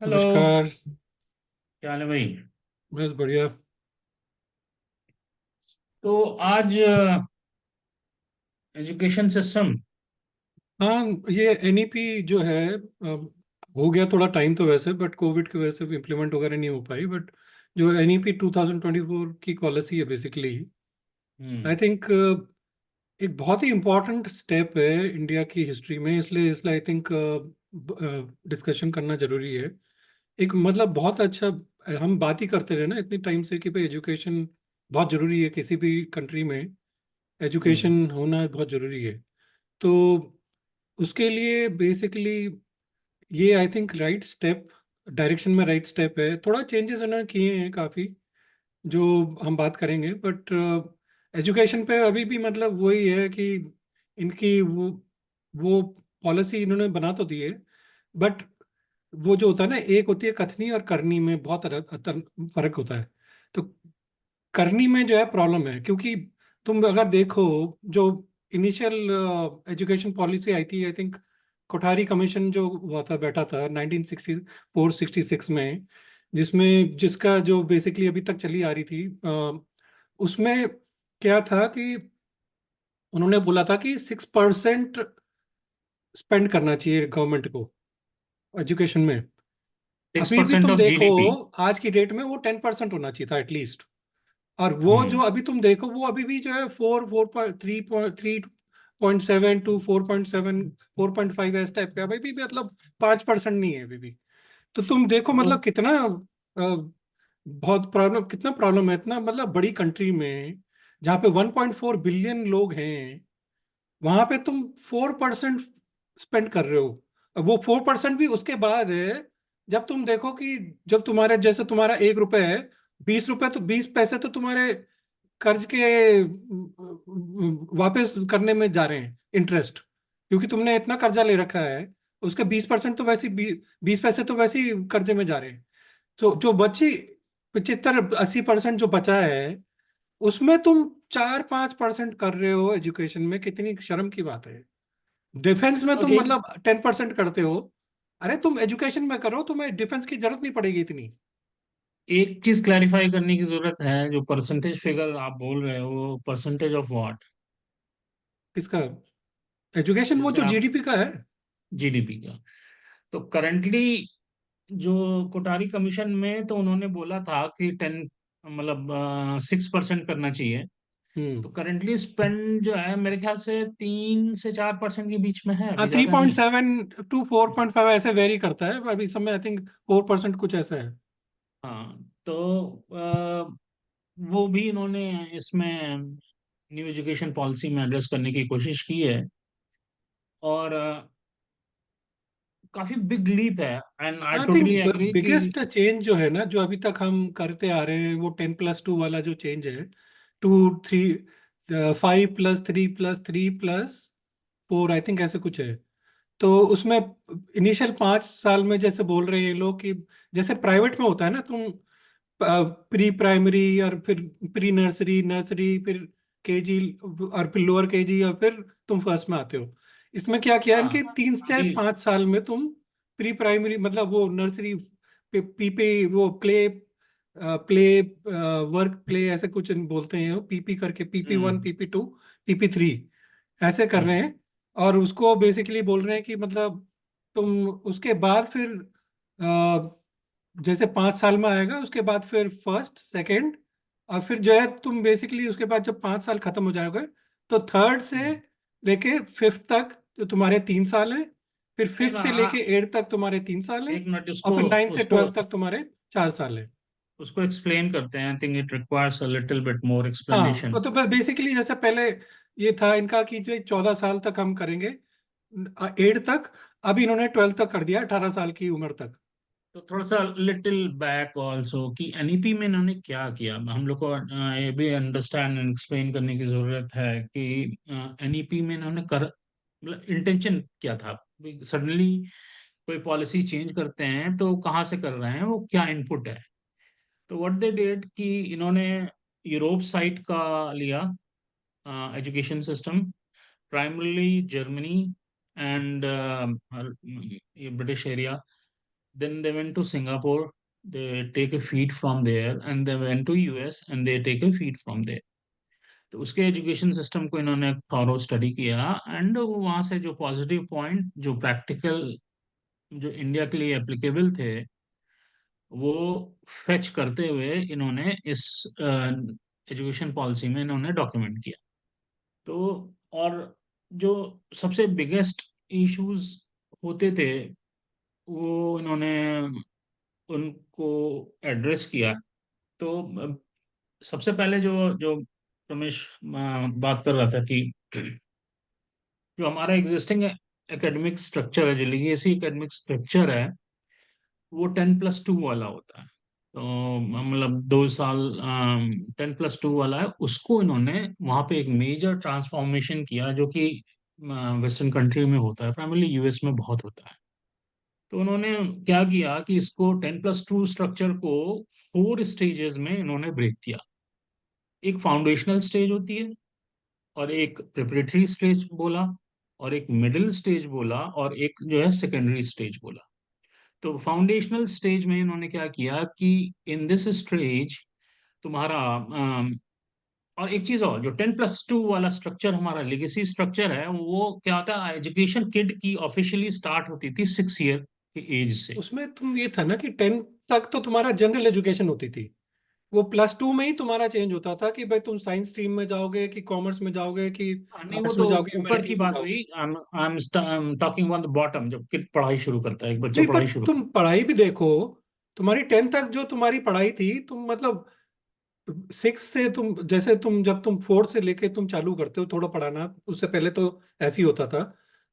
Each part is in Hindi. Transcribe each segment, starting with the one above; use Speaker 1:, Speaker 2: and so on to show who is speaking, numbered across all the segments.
Speaker 1: हेलो।
Speaker 2: नमस्कार।
Speaker 1: क्या हाल है भाई?
Speaker 2: बस बढ़िया।
Speaker 1: तो आज एजुकेशन सिस्टम।
Speaker 2: हाँ, ये एनईपी जो है हो गया थोड़ा टाइम तो वैसे, बट कोविड की वजह से इम्प्लीमेंट वगैरह नहीं हो पाई। बट जो एनईपी 2024 की पॉलिसी है बेसिकली, आई
Speaker 1: हम्म।
Speaker 2: थिंक एक बहुत ही इम्पोर्टेंट स्टेप है इंडिया की हिस्ट्री में। इसलिए आई थिंक डिस्कशन करना जरूरी है। एक मतलब बहुत अच्छा, हम बात ही करते रहे ना इतनी टाइम से कि भाई एजुकेशन बहुत जरूरी है किसी भी कंट्री में।
Speaker 1: हम्म।
Speaker 2: एजुकेशन होना बहुत जरूरी है। तो उसके लिए बेसिकली ये I think right step, direction में राइट स्टेप है। थोड़ा चेंजेस उन्होंने किए हैं काफ़ी, जो हम बात करेंगे। बट एजुकेशन पे अभी भी मतलब वही है कि इनकी वो पॉलिसी इन्होंने बना तो दी है, बट वो जो होता है ना, एक होती है कथनी और करनी में बहुत फर्क होता है। तो करनी में जो है प्रॉब्लम है, क्योंकि तुम अगर देखो जो इनिशियल एजुकेशन पॉलिसी आई थी, आई थिंक कोठारी कमीशन जो हुआ था, बैठा था 1964-66 में, जिसका जो बेसिकली अभी तक चली आ रही थी, उसमें क्या था कि उन्होंने बोला था कि 6% स्पेंड करना चाहिए गवर्नमेंट को एजुकेशन में।
Speaker 1: सिक्स
Speaker 2: अभी भी
Speaker 1: परसेंट
Speaker 2: तुम
Speaker 1: ऑफ
Speaker 2: देखो
Speaker 1: जीडीपी
Speaker 2: आज की डेट में वो 10% होना चाहिए था एटलीस्ट। और वो जो
Speaker 1: हम्म।
Speaker 2: अभी तुम देखो वो अभी भी जो है 3.7 टू 4.7, 4.5 इस टाइप का, अभी भी मतलब 5% नहीं है अभी भी। तो तुम देखो
Speaker 1: तो
Speaker 2: मतलब कितना बहुत प्रॉब्लम, कितना प्रॉब्लम है इतना मतलब बड़ी कंट्री में, जहाँ पे 1.4 बिलियन लोग हैं, वहां पे तुम 4% स्पेंड कर रहे हो। अब वो 4% भी उसके बाद है जब तुम देखो कि जब तुम्हारे जैसे तुम्हारा 1 रुपए है, 20 रुपए तो 20 पैसे तो तुम्हारे कर्ज के वापस करने में जा रहे हैं, इंटरेस्ट। क्योंकि तुमने इतना कर्जा ले रखा है, उसके 20% तो वैसे ही 20 पैसे तो वैसे ही कर्जे में जा रहे हैं। तो जो बची 75-80% जो बचा है, उसमें तुम 4-5% कर रहे हो एजुकेशन में, कितनी शर्म की बात है। डिफेंस में
Speaker 1: तो
Speaker 2: तुम
Speaker 1: एक
Speaker 2: मतलब 10% करते हो। अरे तुम एजुकेशन में करो, तुम्हें डिफेंस की जरूरत नहीं पड़ेगी इतनी।
Speaker 1: एक चीज क्लैरिफाई करने की जरूरत है। जो परसेंटेज फिगर आप बोल रहे हो, वो परसेंटेज ऑफ व्हाट?
Speaker 2: किसका? एजुकेशन वो
Speaker 1: जैसे
Speaker 2: जो
Speaker 1: आप
Speaker 2: जीडीपी का है।
Speaker 1: जीडीपी का, तो करंटली जो कोटारी कमीशन में तो उन्होंने बोला था कि 10, मतलब 6% करना चाहिए।
Speaker 2: हम्म।
Speaker 1: तो करंटली स्पेंड जो है मेरे ख्याल से 3 से 4% के बीच में है,
Speaker 2: हाँ,
Speaker 1: अभी
Speaker 2: थ्री
Speaker 1: ज्यादा
Speaker 2: पॉइंट
Speaker 1: नहीं।
Speaker 2: सेवन टू 4.5 ऐसे वेरी करता है। अभी समय आई थिंक 4% कुछ ऐसा है।
Speaker 1: हाँ, तो वो भी इन्होंने इसमें न्यू एजुकेशन पॉलिसी में एड्रेस करने की कोशिश की है। और काफी बिग लीप है। And I
Speaker 2: I
Speaker 1: totally
Speaker 2: think
Speaker 1: agree कि
Speaker 2: बिगेस्ट चेंज जो है ना, जो अभी तक हम करते आ रहे हैं, वो 10+2 वाला जो चेंज है। 2 3 5+3+3+4 आई थिंक ऐसे कुछ है। तो उसमें इनिशियल 5 साल में जैसे बोल रहे हैं ये लोग कि जैसे प्राइवेट में होता है ना, तुम प्री प्राइमरी और फिर प्री नर्सरी, नर्सरी फिर केजी, और फिर लोअर केजी, और फिर तुम फर्स्ट में आते हो। इसमें क्या किया है
Speaker 1: हाँ,
Speaker 2: इनके, 3 से 5 साल में तुम प्री प्राइमरी मतलब वो नर्सरी, पीपी वो प्ले वर्क प्ले ऐसे कुछ बोलते हैं, वो पीपी करके, PP 1,
Speaker 1: हम्म,
Speaker 2: PP 2, PP 3 ऐसे कर रहे
Speaker 1: हम्म,
Speaker 2: हैं। और उसको बेसिकली बोल रहे हैं कि मतलब तुम उसके बाद फिर जैसे 5 साल में आएगा, उसके बाद फिर फर्स्ट सेकंड, और फिर जो है तुम बेसिकली उसके बाद जब 5 साल खत्म हो जाओगे, तो थर्ड से
Speaker 1: हम्म।
Speaker 2: लेके फिफ्थ तक जो तुम्हारे 3 साल हैं, फिर
Speaker 1: एक
Speaker 2: फिफ्थ से लेके एट्थ तक तुम्हारे 3 साल हैं,
Speaker 1: एक मिनट,
Speaker 2: और
Speaker 1: उसको
Speaker 2: फिर नाइन्थ से
Speaker 1: उसको
Speaker 2: ट्वेल्थ तक तुम्हारे 4 साल हैं।
Speaker 1: उसको एक्सप्लेन करते हैं। I think it requires a little bit more
Speaker 2: हाँ,
Speaker 1: एक्सप्लेनेशन।
Speaker 2: तो बेसिकली जैसे पहले ये था इनका कि जो 14 साल तक हम करेंगे, 8 तक। अभी इन्होंने 12 तक कर दिया, 18 साल की उम्र तक।
Speaker 1: तो थोड़ा सा लिटिल बैक ऑल्सो कि एनईपी में इन्होंने क्या किया, हम लोग को ये भी अंडरस्टैंड एंड एक्सप्लेन करने की जरूरत है कि एनईपी में इन्होंने कर मतलब इंटेंशन क्या था। सडनली कोई पॉलिसी चेंज करते हैं तो कहाँ से कर रहे हैं, वो क्या इनपुट है। तो व्हाट दे डिड कि इन्होंने यूरोप साइड का लिया education system, primarily Germany and ये British area. then they went to Singapore, they take a feed from there, and they went to US and they take a feed from there. तो उसके एजुकेशन सिस्टम को इन्होंने थॉरो स्टडी किया, एंड वहाँ से जो पॉजिटिव पॉइंट जो प्रैक्टिकल जो इंडिया के लिए एप्लीकेबल थे वो फेच करते हुए इन्होंने इस एजुकेशन पॉलिसी में इन्होंने डॉक्यूमेंट किया। तो और जो सबसे बिगेस्ट इश्यूज होते थे वो इन्होंने उनको एड्रेस किया। तो सबसे पहले जो जो रमेश बात कर रहा था कि जो हमारा एग्जिस्टिंग एकेडमिक स्ट्रक्चर है, जो लीगेसी एकेडमिक स्ट्रक्चर है, वो 10+2 वाला होता है। तो मतलब 2 साल 10+2 वाला है, उसको इन्होंने वहाँ पे एक मेजर ट्रांसफॉर्मेशन किया जो कि वेस्टर्न कंट्री में होता है, प्राइमरली यूएस में बहुत होता है। तो उन्होंने क्या किया कि इसको 10+2 स्ट्रक्चर को 4 स्टेजेस में इन्होंने ब्रेक किया। एक फाउंडेशनल स्टेज होती है, और एक प्रिपरेटरी स्टेज बोला, और एक मिडिल स्टेज बोला, और एक जो है सेकेंडरी स्टेज बोला। तो फाउंडेशनल स्टेज में इन्होंने क्या किया कि इन दिस स्टेज तुम्हारा और एक चीज और, जो 10+2 वाला स्ट्रक्चर हमारा लेगेसी स्ट्रक्चर है, वो क्या होता है, एजुकेशन किड की ऑफिशियली स्टार्ट होती थी 6 ईयर की एज से।
Speaker 2: उसमें तुम ये था ना कि 10th तक तो तुम्हारा जनरल एजुकेशन होती थी, वो +2 में ही तुम्हारा चेंज होता था कि भाई तुम साइंस स्ट्रीम में जाओगे कि कॉमर्स में जाओगे कि
Speaker 1: नहीं, वो
Speaker 2: आर्ट्स
Speaker 1: तो
Speaker 2: में जाओगे,
Speaker 1: ऊपर
Speaker 2: ह्यूमैनिटीज
Speaker 1: की
Speaker 2: में
Speaker 1: बात
Speaker 2: जाओगे।
Speaker 1: हुई। आई am talking about the bottom, जब किड पढ़ाई शुरू करता है, एक बच्चा
Speaker 2: नहीं, पर
Speaker 1: पढ़ाई शुरू
Speaker 2: तुम
Speaker 1: करता
Speaker 2: पढ़ाई भी देखो, तुम्हारी 10th तक जो तुम्हारी पढ़ाई थी, तुम मतलब 6 से तुम जैसे तुम जब तुम 4th से लेके तुम चालू करते हो थोड़ा पढ़ाना, उससे पहले तो ऐसे ही होता था।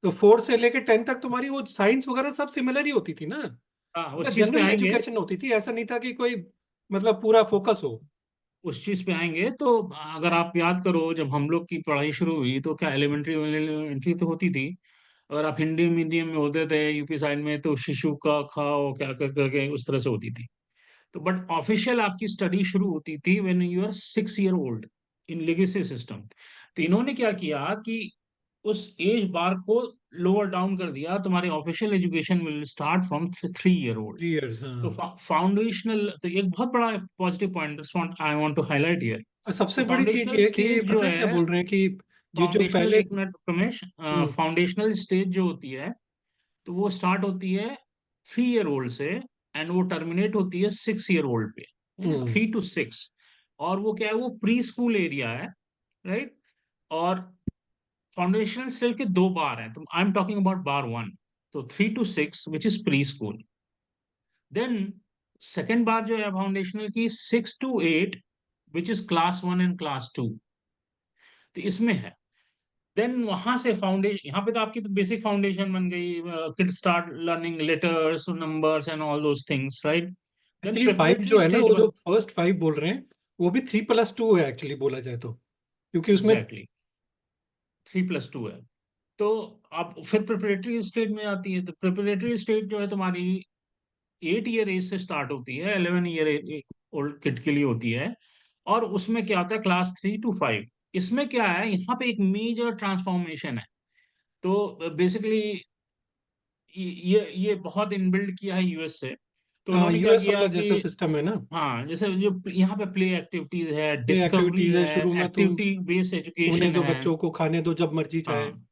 Speaker 2: तो 4th से लेके 10th तक तुम्हारी वो साइंस वगैरह सब सिमिलर ही होती थी ना,
Speaker 1: है। हाँ,
Speaker 2: मतलब
Speaker 1: उस चीज पे
Speaker 2: जनरल
Speaker 1: आएंगे।
Speaker 2: एजुकेशन होती थी, ऐसा नहीं था कि कोई मतलब पूरा फोकस हो।
Speaker 1: उस चीज पे आएंगे तो अगर आप याद करो, जब हम लोग की पढ़ाई शुरू हुई तो क्या एलिमेंट्री एलिमेंट्री तो होती थी। अगर आप हिंदी मीडियम में होते थे यूपी साइड में, तो शिशु का खाओ क्या कर करके उस तरह से होती थी। तो बट ऑफिशियल आपकी स्टडी शुरू होती थी when you are 6 year old in legacy system. तो इन्होंने क्या किया कि उस एज बार को लोअर डाउन कर दिया, तुम्हारी official education will start from 3 year old.
Speaker 2: 3 years,
Speaker 1: तो
Speaker 2: हाँ।
Speaker 1: फाउंडेशनल, तो एक बहुत बड़ा positive point I want to highlight here.
Speaker 2: और
Speaker 1: तो
Speaker 2: सबसे बड़ी चीज
Speaker 1: फाउंडेशनल
Speaker 2: ये है कि
Speaker 1: स्टेज जो
Speaker 2: पता है क्या
Speaker 1: है,
Speaker 2: बोल रहे हैं कि ये जो
Speaker 1: फाउंडेशनल,
Speaker 2: पहले।
Speaker 1: एक मिनट रमेश,
Speaker 2: हम्म।
Speaker 1: फाउंडेशनल स्टेज जो होती है, तो वो स्टार्ट होती है 3 ईयर ओल्ड से, एंड वो टर्मिनेट होती है 6 ईयर ओल्ड पे, 3 to 6। और वो क्या है, वो प्री स्कूल एरिया है, राइट। और फाउंडेशनल स्टेज के 2 बार हैं, तो आई एम टॉकिंग अबाउट बार 1। तो 3 to 6 which is pre school. Then second बार जो है फाउंडेशनल की 6 to 8, which is class 1 and class 2। तो इसमें है, देन वहां से फाउंडेशन, यहाँ पे तो आपकी तो बेसिक फाउंडेशन बन गई, kid start learning letters numbers and all those things, right. Then
Speaker 2: actually 5
Speaker 1: preparatory
Speaker 2: जो है ना,
Speaker 1: स्टेज
Speaker 2: वो
Speaker 1: बन।
Speaker 2: जो फर्स्ट 5 बोल रहे हैं, वो भी 3+2 है एक्चुअली बोला जाए तो, क्योंकि उसमें।
Speaker 1: एग्जैक्टली, 3+2 है। तो अब फिर प्रिपरेटरी स्टेज में आती है, तो प्रिपरेटरी स्टेज जो है तुम्हारी 8 ईयर एज से स्टार्ट होती है, 11 ईयर ओल्ड किड के लिए होती है। और उसमें क्या होता है, क्लास 3 to 5। इसमें क्या है, यहाँ पे एक मेजर ट्रांसफॉर्मेशन है। तो बेसिकली ये बहुत इनबिल्ड किया है यूएस से। तो
Speaker 2: हाँ,
Speaker 1: उन्होंने क्या
Speaker 2: यूएस वाला
Speaker 1: किया
Speaker 2: जैसा
Speaker 1: कि
Speaker 2: सिस्टम है ना।
Speaker 1: हाँ, जैसे जो यहाँ पे प्ले एक्टिविटीज है,
Speaker 2: प्ले
Speaker 1: डिस्कवरी
Speaker 2: एक्टिविटीज है,
Speaker 1: है,
Speaker 2: शुरू में तुम
Speaker 1: एक्टिविटी बेस्ड
Speaker 2: होने
Speaker 1: एजुकेशन
Speaker 2: दो
Speaker 1: है।
Speaker 2: बच्चों को, खाने दो जब मर्जी चाहे।
Speaker 1: हाँ,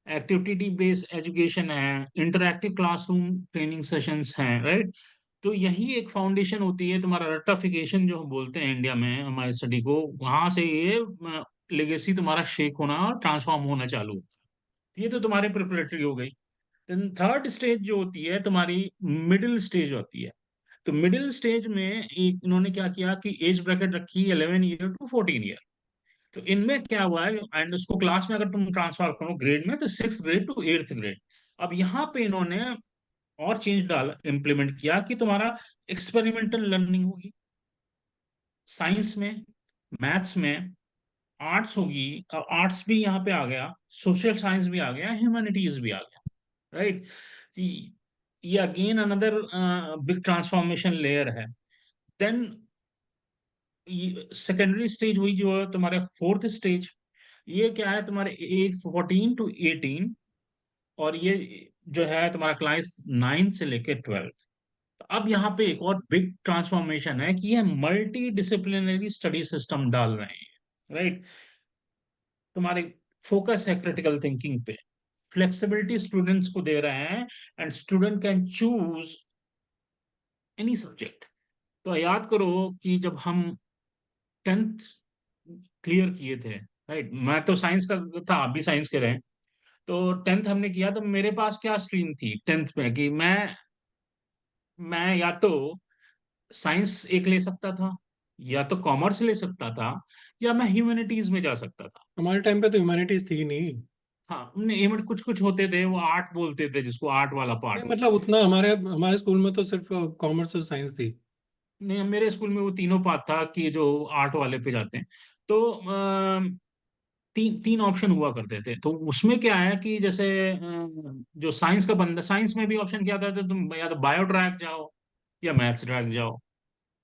Speaker 1: एक्टिविटी बेस्ड एजुकेशन है, इंटरैक्टिव क्लासरूम ट्रेनिंग सेशंस हैं, राइट। तो यही एक फाउंडेशन होती है तुम्हारा रट्टाफिकेशन जो हम बोलते हैं इंडिया में हमारी स्टडी को, वहां से ये लेगेसी तुम्हारा शेक होना और ट्रांसफॉर्म होना चालू होता है। ये तो तुम्हारी प्रिपरेटरी हो गई। देन थर्ड स्टेज जो होती है तुम्हारी मिडिल स्टेज होती है। तो मिडिल स्टेज में एक इन्होंने क्या किया कि एज ब्रैकेट रखी 11 ईयर to 14 ईयर। तो इनमें क्या हुआ है, एंड उसको क्लास में अगर तुम ट्रांसफर करो ग्रेड में, तो 6th grade to 8th grade. अब यहाँ पे इन्होंने और चेंज डाल इम्प्लीमेंट किया कि तुम्हारा एक्सपेरिमेंटल लर्निंग होगी साइंस में, मैथ्स में, आर्ट्स होगी। अब आर्ट्स भी यहाँ पे आ गया, सोशल साइंस भी आ गया, ह्यूमैनिटीज भी आ गया, राइट। ये again another big transformation layer है। देन सेकेंडरी स्टेज हुई जो है तुम्हारे फोर्थ स्टेज। ये क्या है, तुम्हारे एज 14 to 18। और ये जो है तुम्हारा क्लास 9 से लेके 12। अब यहाँ पे एक और बिग ट्रांसफॉर्मेशन है कि ये मल्टी डिसिप्लिनरी स्टडी सिस्टम डाल रहे हैं, राइट। तुम्हारे फोकस है क्रिटिकल थिंकिंग पे, फ्लेक्सिबिलिटी स्टूडेंट्स को दे रहे हैं, and student can choose any subject. तो याद करो कि जब हम 10th क्लियर किए थे, राइट, मैं तो साइंस का था, आप भी साइंस के रहे, तो 10th हमने किया, तो मेरे पास क्या स्ट्रीम थी 10th में, कि मैं या तो साइंस एक ले सकता था, या तो कॉमर्स ले सकता था, या मैं ह्यूमैनिटीज में जा सकता था।
Speaker 2: हमारे टाइम पे तो ह्यूमैनिटीज थी नहीं।
Speaker 1: हाँ, उनने एम कुछ कुछ होते थे, वो आर्ट बोलते थे जिसको, आर्ट वाला पार्ट
Speaker 2: नहीं
Speaker 1: होता
Speaker 2: मतलब उतना हमारे हमारे स्कूल में तो सिर्फ कॉमर्स और साइंस थी।
Speaker 1: है। नहीं, मेरे स्कूल में वो तीनों पार्ट था कि जो आर्ट वाले पे जाते हैं। तो तीन तीन ऑप्शन हुआ करते थे, तो उसमें क्या है कि जैसे जो साइंस का बंदा, साइंस में भी ऑप्शन क्या था, तो तुम या तो बायो ट्रैक जाओ या मैथ्स ट्रैक जाओ,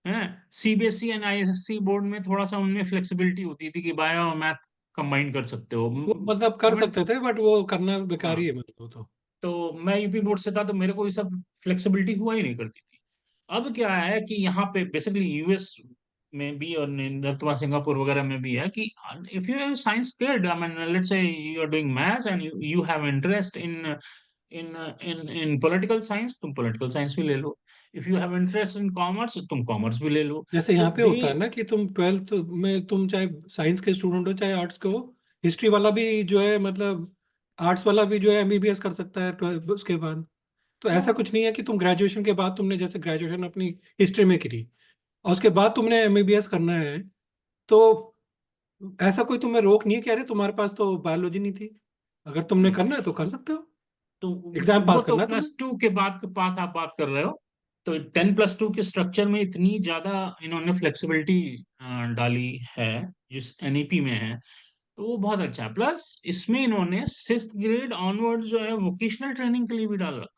Speaker 1: है। सीबीएसई एंड आईएसएससी बोर्ड में थोड़ा सा उनमें फ्लेक्सिबिलिटी होती थी कि बायो और मैथ कंबाइन कर सकते हो।
Speaker 2: वो मतलब कर
Speaker 1: मैं
Speaker 2: सकते थे बट वो करना बेकार ही
Speaker 1: हाँ,
Speaker 2: है मतलब वो तो।
Speaker 1: तो मैं यूपी बोर्ड से था, तो मेरे को ये सब फ्लेक्सिबिलिटी हुआ ही नहीं करती थी। अब क्या है कि यहाँ पे बेसिकली यूएस में भी और तुम्हारा सिंगापुर वगैरह में भी है कि if you have science kid, I mean let's say you are doing maths and you have interest in in political science, तुम पॉलिटिकल साइंस भी ले लो। If you have interest in commerce, तुम कॉमर्स भी ले लो।
Speaker 2: जैसे
Speaker 1: तो
Speaker 2: यहाँ पे
Speaker 1: दे
Speaker 2: होता है ना कि तुम ट्वेल्थ में तुम चाहे साइंस के स्टूडेंट हो चाहे आर्ट्स के हो, हिस्ट्री वाला भी जो है मतलब आर्ट्स वाला भी जो है एमबीबीएस कर सकता है 12 उसके बाद। तो ऐसा
Speaker 1: हाँ,
Speaker 2: कुछ नहीं है कि तुम ग्रेजुएशन के बाद तुमने जैसे ग्रेजुएशन अपनी हिस्ट्री में करी और उसके बाद तुमने एमबीबीएस करना है, तो ऐसा कोई तुम्हें रोक नहीं है कि अरे तुम्हारे पास तो बायोलॉजी नहीं थी, अगर तुमने
Speaker 1: नहीं,
Speaker 2: करना है तो कर सकते हो।
Speaker 1: तो
Speaker 2: एग्जाम
Speaker 1: वो
Speaker 2: पास
Speaker 1: तो
Speaker 2: करना है तुम्हें।
Speaker 1: +2 के बाद के बात आप बात कर रहे हो। तो 10+2 के स्ट्रक्चर में इतनी ज्यादा इन्होंने फ्लेक्सिबिलिटी डाली है, जिस एनईपी में है, तो वो बहुत अच्छा है। प्लस इसमें इन्होंने 6th ग्रेड ऑनवर्ड जो है वोकेशनल ट्रेनिंग के लिए भी डाल रखा।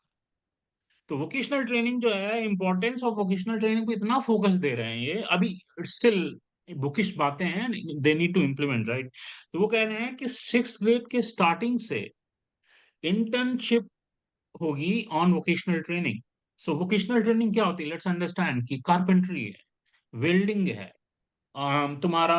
Speaker 1: तो वोकेशनल ट्रेनिंग जो है, इंपॉर्टेंस ऑफ वोकेशनल ट्रेनिंग पे इतना फोकस दे रहे हैं ये अभी, स्टिल बुकिश बातें हैं, they need to implement, right. तो वो कह रहे हैं कि 6th ग्रेड के स्टार्टिंग से इंटर्नशिप होगी on vocational training. So vocational training क्या होती है, लेट्स अंडरस्टैंड कि कारपेंटरी है, वेल्डिंग है, तुम्हारा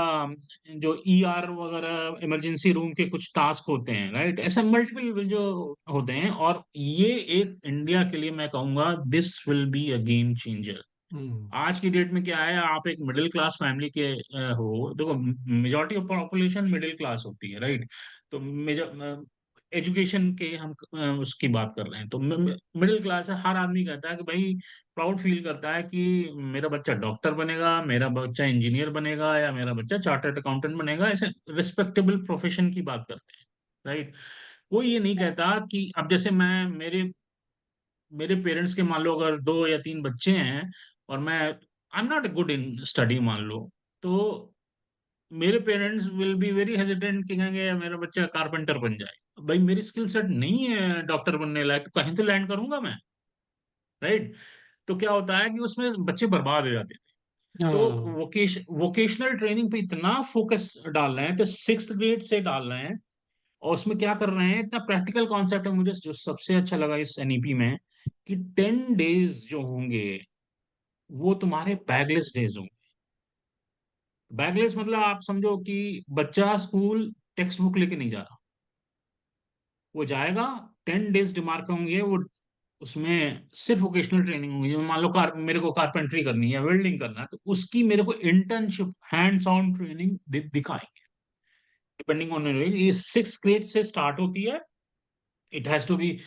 Speaker 1: जो ईआर वगैरह इमरजेंसी रूम के कुछ टास्क होते हैं, राइट, ऐसे मल्टीपल जो होते हैं। और ये एक इंडिया के लिए मैं कहूंगा this will be a game changer.
Speaker 2: Hmm.
Speaker 1: आज की डेट में क्या है, आप एक मिडिल क्लास फैमिली के हो, देखो majority of population middle class होती है, राइट। तो मेजर एजुकेशन के हम उसकी बात कर रहे हैं, तो मिडिल क्लास है, हर आदमी कहता है कि भाई, प्राउड फील करता है कि मेरा बच्चा डॉक्टर बनेगा, मेरा बच्चा इंजीनियर बनेगा, या मेरा बच्चा चार्टर्ड अकाउंटेंट बनेगा, ऐसे रिस्पेक्टेबल प्रोफेशन की बात करते हैं, राइट। कोई ये नहीं कहता कि अब जैसे मैं मेरे मेरे पेरेंट्स के मान लो अगर 2 या 3 बच्चे हैं, और मैं I am not good in study मान लो, तो मेरे parents will be very hesitant कि कहेंगे मेरा बच्चा कारपेंटर बन जाए। भाई मेरी स्किल सेट नहीं है डॉक्टर बनने लायक, तो कहीं तो लैंड करूंगा मैं, राइट। तो क्या होता है कि उसमें बच्चे बर्बाद हो जाते हैं। तो
Speaker 2: हाँ।
Speaker 1: वोकेशनल ट्रेनिंग पे इतना फोकस डाल रहे हैं, तो 6th ग्रेड से डाल रहे हैं। और उसमें क्या कर रहे हैं, इतना प्रैक्टिकल कॉन्सेप्ट है, मुझे जो सबसे अच्छा लगा इस एनईपी में, कि 10 डेज जो होंगे वो तुम्हारे बैगलेस डेज होंगे। बैगलेस मतलब आप समझो कि बच्चा स्कूल टेक्स्ट बुक लेके नहीं जा रहा, वो जाएगा, 10 डेज डिमार्क होंगे वो, उसमें सिर्फ वोकेशनल ट्रेनिंग होगी। मान लो मेरे को कारपेंट्री करनी है, वेल्डिंग करना है, तो उसकी मेरे को इंटर्नशिप हैंड्स ऑन ट्रेनिंग दिखाएंगे, डिपेंडिंग ऑन ये 6th ग्रेड से स्टार्ट होती है। It has to be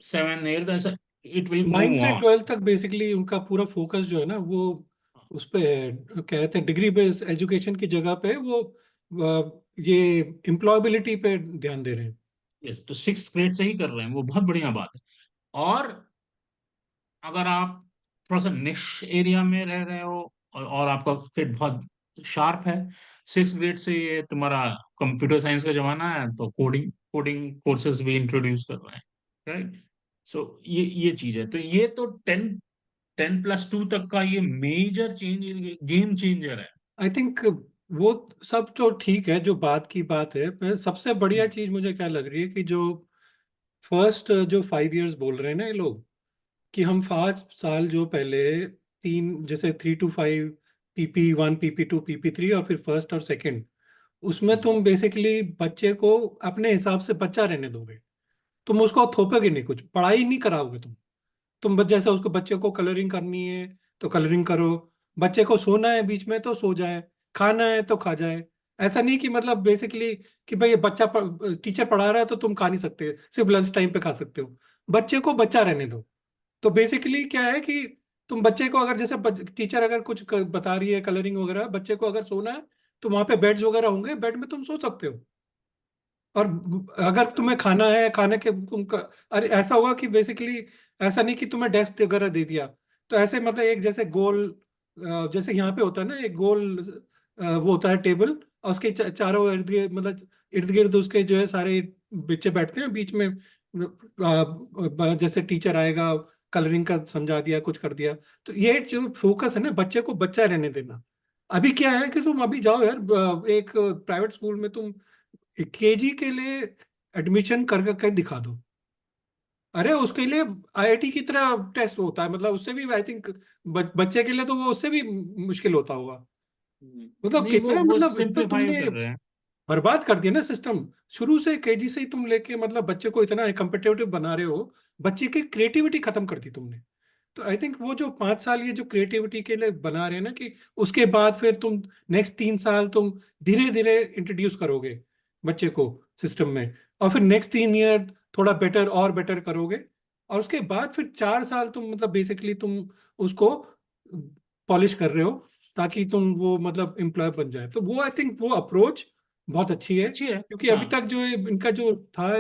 Speaker 1: 7 year, ऐसा इट विल
Speaker 2: 9
Speaker 1: मूव
Speaker 2: से
Speaker 1: ऑन।
Speaker 2: 12 तक बेसिकली उनका पूरा फोकस जो है ना वो उस पे है। कहते हैं डिग्री बेस्ड एजुकेशन की जगह पे वो ये एम्प्लॉयबिलिटी पे ध्यान दे रहे हैं।
Speaker 1: यस, तो 6th ग्रेड से ही कर रहे हैं, वो बहुत बढ़िया बात है। और अगर आप थोड़ा सा निश एरिया में रह रहे हो, और आपका फिट बहुत शार्प है, 6th ग्रेड से ये तुम्हारा कंप्यूटर साइंस का जमाना है, तो कोडिंग कोडिंग कोर्सेज भी इंट्रोड्यूस कर रहे हैं, राइट। सो ये चीज है, तो ये तो 10+2 तक का ये मेजर चेंज, गेम चेंजर है।
Speaker 2: आई थिंक वो सब तो ठीक है जो बात की बात है, पर सबसे बढ़िया
Speaker 1: हम्म,
Speaker 2: चीज मुझे क्या लग रही है कि जो फर्स्ट जो 5 इयर्स बोल रहे हैं ना ये लोग, कि हम 5 साल जो पहले तीन, जैसे 3 to 5, PP1, PP2, PP3 और फिर फर्स्ट और सेकंड, उसमें
Speaker 1: जी।
Speaker 2: तुम बेसिकली बच्चे को अपने हिसाब से बच्चा रहने दोगे। तुम उसको थोपोगे नहीं, कुछ पढ़ाई नहीं कराओगे तुम जैसे उसको, बच्चे को कलरिंग करनी है तो कलरिंग करो, बच्चे को सोना है बीच में तो सो जाए, खाना है तो खा जाए। ऐसा नहीं कि मतलब बेसिकली कि भाई ये बच्चा टीचर पढ़ा रहा है तो तुम खा नहीं सकते, सिर्फ लंच टाइम पे खा सकते हो। बच्चे को बच्चा रहने दो। तो बेसिकली क्या है कि तुम बच्चे को अगर जैसे टीचर अगर कुछ बता रही है कलरिंग वगैरह, बच्चे को अगर सोना है तो वहां पे बेड्स वगैरह होंगे, बेड में तुम सो सकते हो। और अगर तुम्हें खाना है, खाने के अरे ऐसा हुआ कि बेसिकली ऐसा नहीं कि तुम्हें डेस्क वगैरह दे दिया, तो ऐसे मतलब एक जैसे गोल, जैसे यहाँ पे होता है ना एक गोल, वो होता है टेबल, और उसके चारों इर्द गिर्द, मतलब इर्द गिर्द उसके जो है सारे बच्चे बैठते हैं, बीच में जैसे टीचर आएगा, कलरिंग का समझा दिया, कुछ कर दिया। तो ये जो फोकस है ना, बच्चे को बच्चा रहने देना। अभी क्या है कि तुम अभी जाओ यार, एक प्राइवेट स्कूल में तुम केजी के लिए एडमिशन कर करके दिखा दो। अरे उसके लिए आईआईटी की तरह टेस्ट होता है, मतलब उससे भी आई थिंक बच्चे के लिए तो वो उससे भी मुश्किल होता होगा। मतलब
Speaker 1: नहीं, वो
Speaker 2: कितना,
Speaker 1: वो
Speaker 2: मतलब इतना
Speaker 1: सिंप्लीफाई
Speaker 2: तुमने
Speaker 1: कर रहे हैं।
Speaker 2: बर्बाद कर दिया ना सिस्टम। शुरू से केजी से ही तुम लेके मतलब बच्चे को इतना कम्पिटेटिव बना रहे हो, बच्चे की क्रिएटिविटी खत्म कर दी तुमने। तो आई थिंक वो जो 5 साल ये जो क्रिएटिविटी के लिए बना रहे हैं ना, कि उसके बाद फिर तुम नेक्स्ट 3 साल तुम धीरे धीरे इंट्रोड्यूस करोगे बच्चे को सिस्टम में, और फिर नेक्स्ट 3 ईयर थोड़ा बेटर और बेटर करोगे, और उसके बाद फिर 4 साल तुम मतलब बेसिकली तुम उसको पॉलिश कर रहे हो, ताकि तुम वो मतलब एम्प्लॉय बन जाए। तो वो आई थिंक वो अप्रोच बहुत अच्छी है,
Speaker 1: अच्छी है।
Speaker 2: क्योंकि
Speaker 1: हाँ।
Speaker 2: अभी तक जो इनका जो था,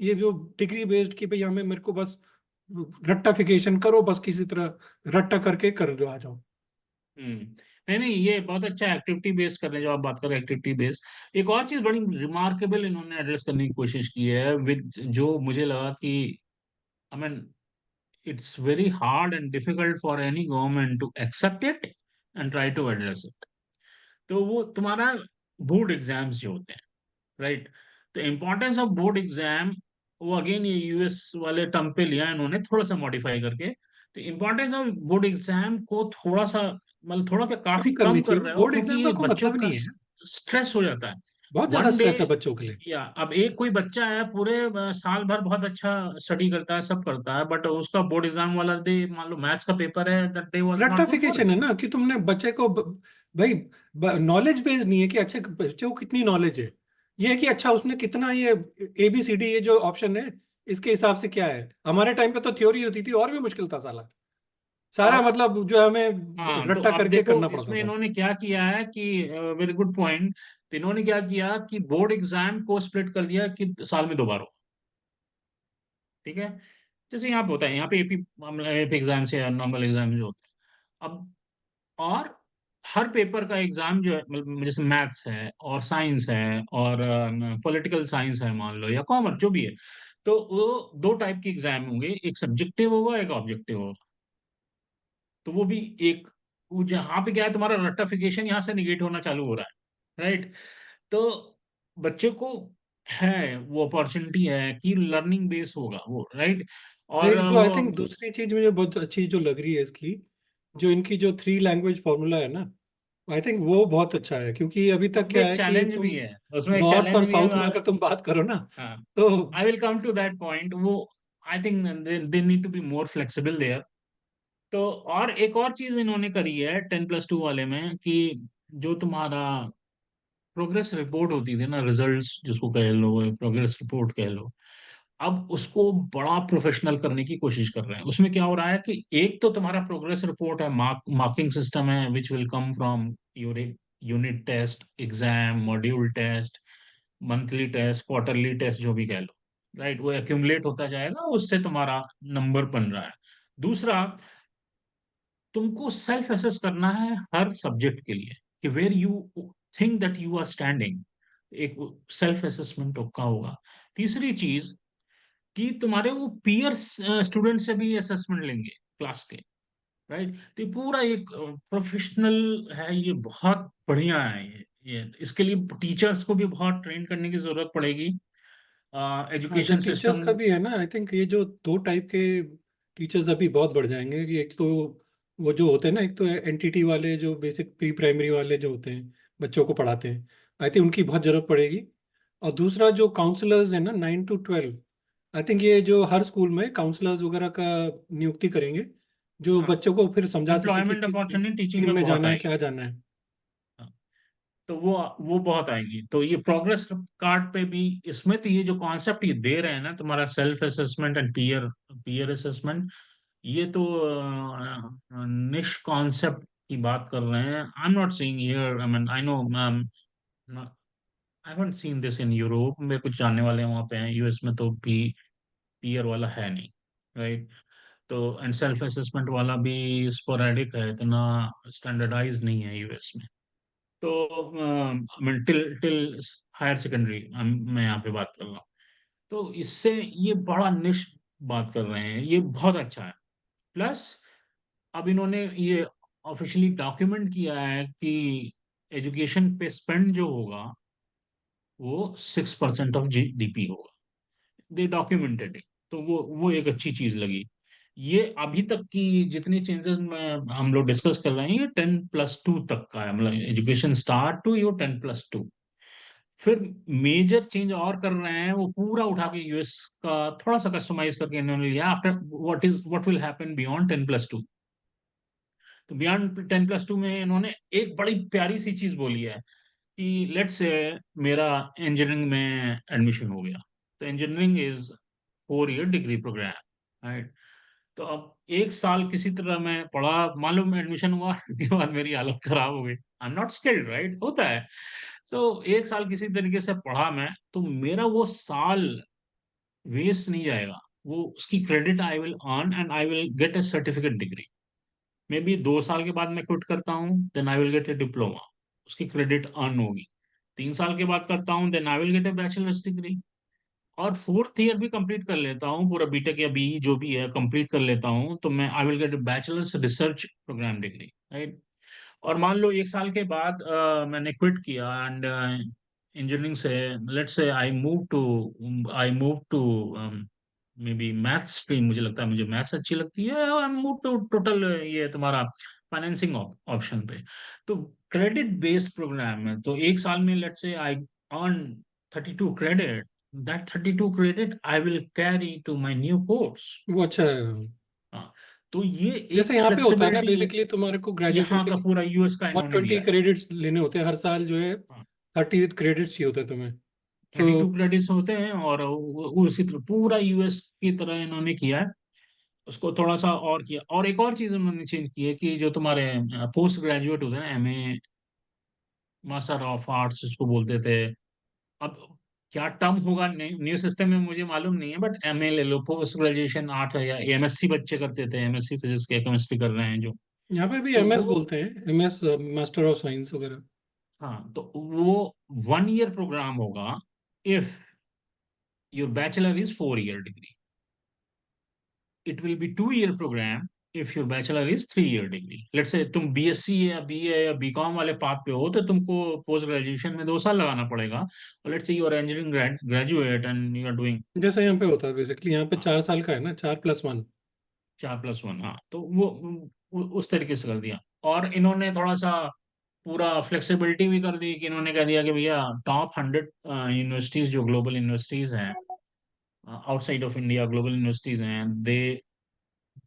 Speaker 2: ये जो डिग्री बेस्ड, कि भाई हमें मेरे को बस रट्टाफिकेशन करो, बस किसी तरह रट्टा करके कर दो, आ जाओ।
Speaker 1: हम्म। नहीं नहीं, ये बहुत अच्छा एक्टिविटी बेस्ड कर रहे हैं जो आप बात कर रहे हैं, एक्टिविटी बेस्ड। एक और चीज बड़ी रिमार्केबल इन्होंने एड्रेस करने की कोशिश की है, विद जो मुझे लगा कि I mean it's very hard and difficult for any government to accept it and try to address it. तो वो तुम्हारा बोर्ड एग्जाम्स जो होते हैं, राइट। तो इम्पोर्टेंस ऑफ बोर्ड एग्जाम, वो अगेन ये यूएस वाले टर्म पे लिया है इन्होंने, थोड़ा सा मॉडिफाई करके। तो इम्पोर्टेंस ऑफ बोर्ड एग्जाम को थोड़ा सा, मतलब थोड़ा क्या, काफी
Speaker 2: कम करनी
Speaker 1: कम कर
Speaker 2: चाहिए,
Speaker 1: रहे हो,
Speaker 2: बोर्ड
Speaker 1: क्योंकि
Speaker 2: एग्जाम का
Speaker 1: ये
Speaker 2: कोई
Speaker 1: बच्चों
Speaker 2: मतलब
Speaker 1: का
Speaker 2: नहीं है।
Speaker 1: स्ट्रेस हो जाता है।
Speaker 2: बहुत ज्यादा
Speaker 1: वन डे,
Speaker 2: स्ट्रेस है बच्चों के लिए।
Speaker 1: या अब एक कोई बच्चा है पूरे साल भर बहुत अच्छा स्टडी करता है, सब करता है, बट उसका बोर्ड एग्जाम वाला डे, मान लो मैथ्स का पेपर है, that day was not good for
Speaker 2: रट्टाफिकेशन है ना, कि तुमने बच्चे को भाई नॉलेज बेस्ड नहीं है कि अच्छे बच्चे को कितनी नॉलेज है। ये है कि अच्छा उसने कितना, ये ABCD ये जो ऑप्शन है इसके हिसाब से क्या है। हमारे टाइम पे तो थ्योरी होती थी, और भी मुश्किल था साला, सारा
Speaker 1: हिम।
Speaker 2: मतलब जो हमें
Speaker 1: हाँ, तो
Speaker 2: रट्टा
Speaker 1: अब
Speaker 2: करके
Speaker 1: देखो
Speaker 2: करना पड़ता
Speaker 1: इसमें
Speaker 2: था।
Speaker 1: इन्होंने क्या किया है कि, वेरी गुड पॉइंट। तो इन्होंने क्या किया कि बोर्ड एग्जाम को स्प्लिट कर दिया कि साल में 2 बार हो। ठीक है। जैसे यहाँ पे होता है, यहाँ पे एपी, एपी एग्जाम से नॉर्मल एग्जाम जो होते हैं अब, और हर पेपर का एग्जाम जो है, मतलब जैसे मैथ्स है और साइंस है और पॉलिटिकल साइंस है मान लो, या कॉमर्स जो भी है, तो वो 2 टाइप के एग्जाम होंगे, एक सब्जेक्टिव होगा, एक ऑब्जेक्टिव होगा। तो वो भी एक, वो जहाँ पे क्या है, तुम्हारा रट्टाफिकेशन यहाँ से निगेट होना चालू हो रहा है, राइट। तो बच्चे को है वो अपॉर्चुनिटी है कि लर्निंग बेस होगा वो, राइट। और
Speaker 2: एक जो आई
Speaker 1: वो
Speaker 2: थिंक दूसरी चीज मुझे बहुत अच्छी जो लग रही है इसकी, जो इनकी जो 3 लैंग्वेज फॉर्मूला है ना, आई थिंक वो बहुत अच्छा है। क्योंकि अभी तक
Speaker 1: उसमें
Speaker 2: क्या
Speaker 1: एक
Speaker 2: है कि
Speaker 1: चैलेंज
Speaker 2: तुम
Speaker 1: भी है, उसमें एक
Speaker 2: नॉर्थ और
Speaker 1: चैलेंज भी है।
Speaker 2: साउथ में अगर तुम बात करो ना,
Speaker 1: हाँ,
Speaker 2: तो
Speaker 1: I will come to that point. वो I think they need to be more flexible there. तो और एक और चीज इन्होंने करी है 10+2 वाले में, कि जो तुम्हारा प्रोग्रेस रिपोर्ट होती थी ना, रिजल्ट्स जिसको कह लो, प्रोग्रेस रिपोर्ट कह लो, अब उसको बड़ा प्रोफेशनल करने की कोशिश कर रहे हैं। उसमें क्या हो रहा है कि एक तो तुम्हारा प्रोग्रेस रिपोर्ट है, मार्किंग सिस्टम है, which will come from your unit test, exam, module test, monthly test, quarterly test, जो भी कह लो, राइट। वो एक्यूमुलेट होता जाएगा, उससे तुम्हारा नंबर बन रहा है। दूसरा, तुमको सेल्फ एसेस करना है हर सब्जेक्ट के लिए, कि where you think that you are standing, एक सेल्फ असेसमेंट का होगा। तीसरी चीज, कि तुम्हारे वो पीयर्स स्टूडेंट से भी असेसमेंट लेंगे क्लास के, राइट। तो ये पूरा एक प्रोफेशनल है, ये बहुत बढ़िया है। ये इसके लिए टीचर्स को भी बहुत ट्रेन करने की जरूरत पड़ेगी,
Speaker 2: हाँ, जो
Speaker 1: एजुकेशन
Speaker 2: टीचर्स
Speaker 1: सिस्टम।
Speaker 2: का भी है ना, आई थिंक ये जो 2 टाइप के टीचर्स अभी बहुत बढ़ जाएंगे कि एक तो वो जो होते हैं ना, एक तो एनटीटी वाले जो बेसिक प्री प्राइमरी वाले जो होते हैं बच्चों को पढ़ाते हैं, आई थिंक उनकी बहुत जरूरत पड़ेगी। और दूसरा जो काउंसलर्स है ना 9 to 12, आई थिंक ये जो हर स्कूल में काउंसलर्स वगैरह का नियुक्ति करेंगे, जो
Speaker 1: हाँ,
Speaker 2: बच्चों को फिर समझा सके कि
Speaker 1: एम्प्लॉयमेंट
Speaker 2: किस
Speaker 1: अपॉर्चुनिटी टीचिंग
Speaker 2: स्ट्रीम
Speaker 1: में
Speaker 2: में
Speaker 1: बहुत
Speaker 2: जाना है,
Speaker 1: आएगी।
Speaker 2: क्या जाना है।
Speaker 1: हाँ, तो वो बहुत आएगी। तो ये प्रोग्रेस कार्ड पे भी, इसमें तो ये जो कॉन्सेप्ट ये दे रहे हैं ना, तुम्हारा self assessment and peer peer assessment, ये तो निश कॉन्सेप्ट की बात कर रहे हैं। I am not seeing here, I mean I know, I haven't seen this in Europe. मेरे कुछ जानने वाले वहाँ पे हैं, यूएस में तो पीयर वाला है नहीं, राइट। तो एंड सेल्फ असेसमेंट वाला भी स्पोरेडिक है, इतना स्टैंडर्डाइज नहीं है यूएस में। तो mean till till higher secondary मैं यहाँ पे बात कर रहा हूँ। तो इससे ये बड़ा निश बात कर रहे हैं, ये बहुत अच्छा है। प्लस अब इन्होंने ये ऑफिशियली डॉक्यूमेंट किया है कि एजुकेशन पे स्पेंड जो होगा वो 6% ऑफ जीडीपी होगा। दे डॉक्यूमेंटेड इट। तो वो एक अच्छी चीज लगी। ये अभी तक की जितनी चेंजेस में हम लोग डिस्कस कर रहे हैं, ये 10+2 तक का है, मतलब एजुकेशन स्टार्ट टू यो 10+2। फिर मेजर चेंज और कर रहे हैं, वो पूरा उठा के यूएस का थोड़ा सा कस्टमाइज करके इन्होंने लिया। After what will happen beyond 10+2। तो बियॉन्ड 10+2 में इन्होंने एक बड़ी प्यारी सी चीज बोली है कि लेट्स से मेरा इंजीनियरिंग में एडमिशन हो गया। तो engineering is 4 year degree programme, right. तो अब एक साल किसी तरह मैं पढ़ा, मालूम एडमिशन हुआ के बाद मेरी हालत खराब हो गई। I am not skilled, right, होता है। तो एक साल किसी तरीके से पढ़ा मैं, तो मेरा वो साल वेस्ट नहीं जाएगा। वो उसकी credit I will earn and I will get a certificate degree. Maybe 2 साल के बाद मैं क्विट करता हूँ, then I will get a diploma, उसकी क्रेडिट अर्न होगी। 3 साल के बाद करता हूँ, then I will get a bachelors degree. और 4th ईयर भी कंप्लीट कर लेता हूँ, पूरा बीटेक या बी जो भी है कंप्लीट कर लेता हूँ, तो मैं I will get bachelors research programme degree, right. और मान लो 1 साल के बाद मैंने क्विट किया एंड इंजीनियरिंग से, let's say I move to maybe math stream, मुझे लगता है मुझे मैथ्स अच्छी लगती है, आई मूव टू टोटल ये तुम्हारा फाइनेंसिंग ऑप्शन पे। तो क्रेडिट बेस्ड प्रोग्राम है, तो 1 साल में let's say I earn 32 credit, that 32 credit I will carry to my new course।
Speaker 2: वो अच्छा है।
Speaker 1: हाँ, तो ये
Speaker 2: जैसे
Speaker 1: एक
Speaker 2: यहाँ पे होता है ना,
Speaker 1: फ्लेक्सिबिलिटी
Speaker 2: बेसिकली तुम्हारे को ग्रेजुएशन
Speaker 1: यहाँ
Speaker 2: के
Speaker 1: का
Speaker 2: लिए
Speaker 1: पूरा यूएस का
Speaker 2: वन
Speaker 1: इन्होंने
Speaker 2: ट्वेंटी
Speaker 1: दिया है।
Speaker 2: क्रेडिट्स लेने होते हैं हर साल जो है।
Speaker 1: हाँ,
Speaker 2: 30 क्रेडिट्स चाहिए होता है तुम्हें।
Speaker 1: 32
Speaker 2: तो
Speaker 1: क्रेडिट्स होते हैं, और उसी तरह पूरा यूएस की तरह इन्होंने किया है। उसको थोड़ा सा और किया, और एक और चीज उन्होंने चेंज की है कि जो तुम्हारे पोस्ट ग्रेजुएट होते हैं, एमए, मास्टर ऑफ आर्ट्स जिसको बोलते थे, अब क्या टर्म होगा न्यू सिस्टम में मुझे मालूम नहीं है, बट एमए ले लो, पोस्ट ग्रेजुएशन आर्ट है, या एमएससी बच्चे करते थे, एमएससी फिजिक्स या केमिस्ट्री कर रहे हैं जो।
Speaker 2: यहाँ पे भी
Speaker 1: तो
Speaker 2: एमएस
Speaker 1: वो,
Speaker 2: बोलते हैं, एमएस मास्टर ऑफ साइंस वगैरह।
Speaker 1: हाँ, तो वो 1 ईयर प्रोग्राम होगा if your bachelor is 4 year degree. It will be 2 year program if your bachelor is 3 year degree. Let's say तुम बीएससी या बीए या बीकॉम वाले पाथ पे हो, तो तुमको पोस्ट ग्रेजुएशन में 2 साल लगाना पड़ेगा। और let's say you are engineering graduate and you are doing
Speaker 2: जैसे यहाँ पे होता है बेसिकली, यहाँ पे 4 साल का है ना, 4+1।
Speaker 1: 4+1। हाँ, तो वो उस तरीके से कर दिया। और इन्होंने थोड़ा सा पूरा फ्लेक्सिबिलिटी भी कर दी, कि इन्होंने कह दिया कि भैया टॉप 100 यूनिवर्सिटीज जो ग्लोबल यूनिवर्सिटीज हैं, outside of India global universities हैं,